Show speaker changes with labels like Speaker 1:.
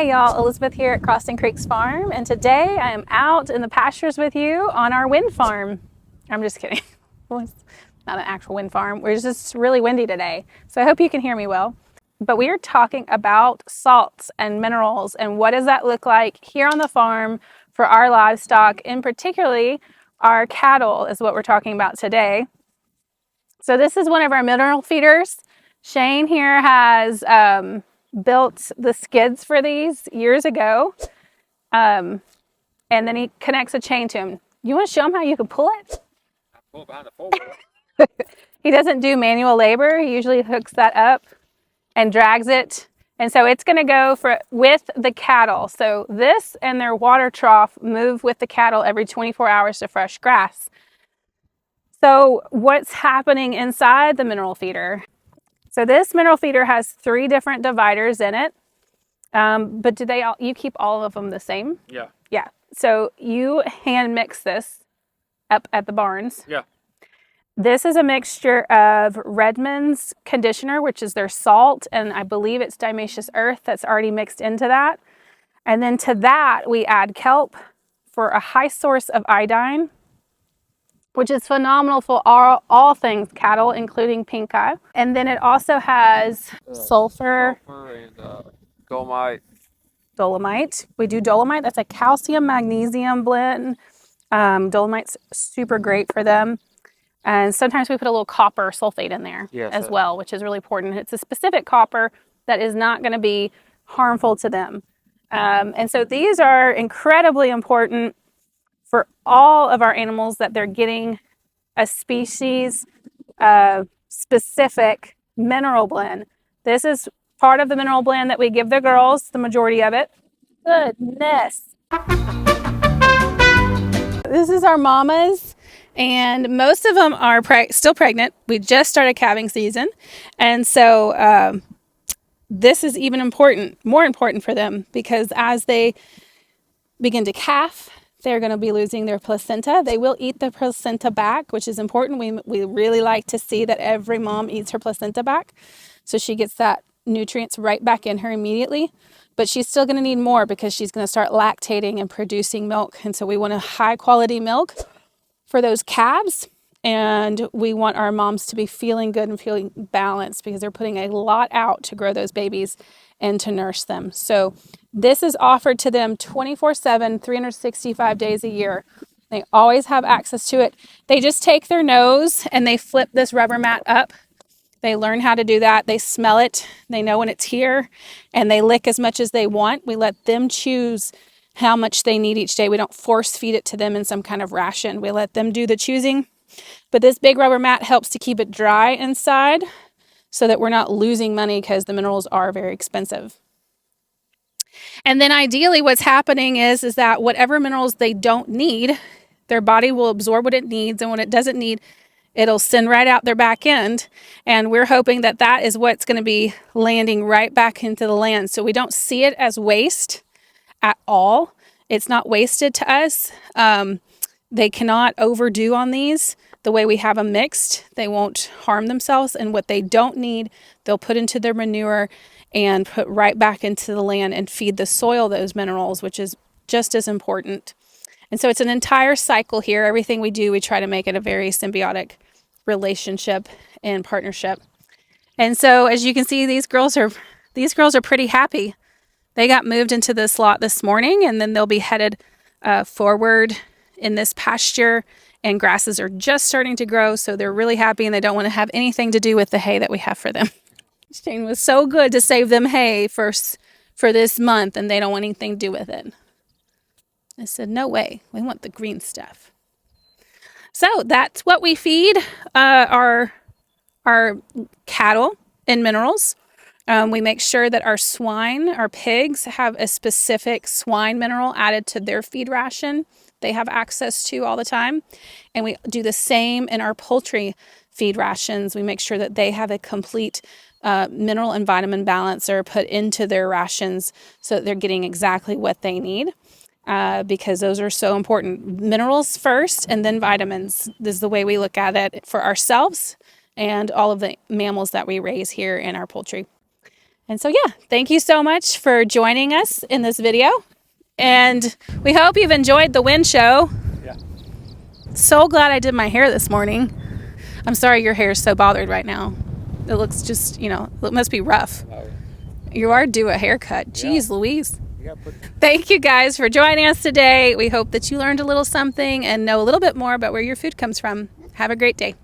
Speaker 1: Hey y'all, Elizabeth here at Crossing Creeks Farm, and today I am out in the pastures with you on our wind farm. I'm just kidding. Well, it's not an actual wind farm. We're just really windy today, so I hope you can hear me well. But we are talking about salts and minerals and what does that look like here on the farm for our livestock, and particularly our cattle is what we're talking about today. So this is one of our mineral feeders. Shane here has built the skids for these years ago, and then he connects a chain to them. You want to show him how you can pull it?
Speaker 2: I pull it behind the four-wheel.
Speaker 1: He doesn't do manual labor. He usually hooks that up and drags it. And so it's going to go with the cattle. So this and their water trough move with the cattle every 24 hours to fresh grass. So what's happening inside the mineral feeder? So this mineral feeder has 3 different dividers in it. But do you keep all of them the same?
Speaker 2: Yeah.
Speaker 1: Yeah. So you hand mix this up at the barns.
Speaker 2: Yeah.
Speaker 1: This is a mixture of Redmond's conditioner, which is their salt, and I believe it's diatomaceous earth that's already mixed into that. And then to that, we add kelp for a high source of iodine, which is phenomenal for all things cattle, including pink eye. And then it also has sulfur
Speaker 2: and dolomite.
Speaker 1: Dolomite. We do dolomite. That's a calcium magnesium blend. Dolomite's super great for them. And sometimes we put a little copper sulfate in there as well, which is really important. It's a specific copper that is not going to be harmful to them. And so these are incredibly important for all of our animals, that they're getting a species specific mineral blend. This is part of the mineral blend that we give the girls, the majority of it. Goodness. This is our mamas, and most of them are still pregnant. We just started calving season, and so this is even more important for them, because as they begin to calf, they're going to be losing their placenta. They will eat the placenta back, which is important. We really like to see that every mom eats her placenta back, so she gets that nutrients right back in her immediately. But she's still going to need more, because she's going to start lactating and producing milk. And so we want a high quality milk for those calves. And we want our moms to be feeling good and feeling balanced, because they're putting a lot out to grow those babies and to nurse them. So this is offered to them 24/7, 365 days a year. They always have access to it. They just take their nose and they flip this rubber mat up. They learn how to do that. They smell it. They know when it's here, and they lick as much as they want. We let them choose how much they need each day. We don't force feed it to them in some kind of ration. We let them do the choosing. But this big rubber mat helps to keep it dry inside, so that we're not losing money, because the minerals are very expensive. And then ideally what's happening is that whatever minerals they don't need, their body will absorb what it needs, and when it doesn't need, it'll send right out their back end. And we're hoping that that is what's going to be landing right back into the land. So we don't see it as waste at all. It's not wasted to us. They cannot overdo on these. The way we have them mixed, they won't harm themselves. And what they don't need, they'll put into their manure and put right back into the land and feed the soil those minerals, which is just as important. And so it's an entire cycle here. Everything we do, we try to make it a very symbiotic relationship and partnership. And so as you can see, these girls are pretty happy. They got moved into this lot this morning, and then they'll be headed forward in this pasture, and grasses are just starting to grow. So they're really happy, and they don't want to have anything to do with the hay that we have for them. Shane was so good to save them hay for this month, and they don't want anything to do with it. I said, no way. We want the green stuff. So that's what we feed our cattle in minerals. We make sure that our pigs have a specific swine mineral added to their feed ration they have access to all the time. And we do the same in our poultry feed rations. We make sure that they have a complete mineral and vitamin balancer put into their rations, so that they're getting exactly what they need. Because those are so important. Minerals first, and then vitamins. This is the way we look at it for ourselves and all of the mammals that we raise here in our poultry. And so, yeah, thank you so much for joining us in this video. And we hope you've enjoyed the wind show.
Speaker 2: Yeah.
Speaker 1: So glad I did my hair this morning. I'm sorry your hair is so bothered right now. It looks just, it must be rough. You are due a haircut. Jeez,
Speaker 2: Yeah.
Speaker 1: Louise.
Speaker 2: You gotta put
Speaker 1: Thank you guys for joining us today. We hope that you learned a little something and know a little bit more about where your food comes from. Have a great day.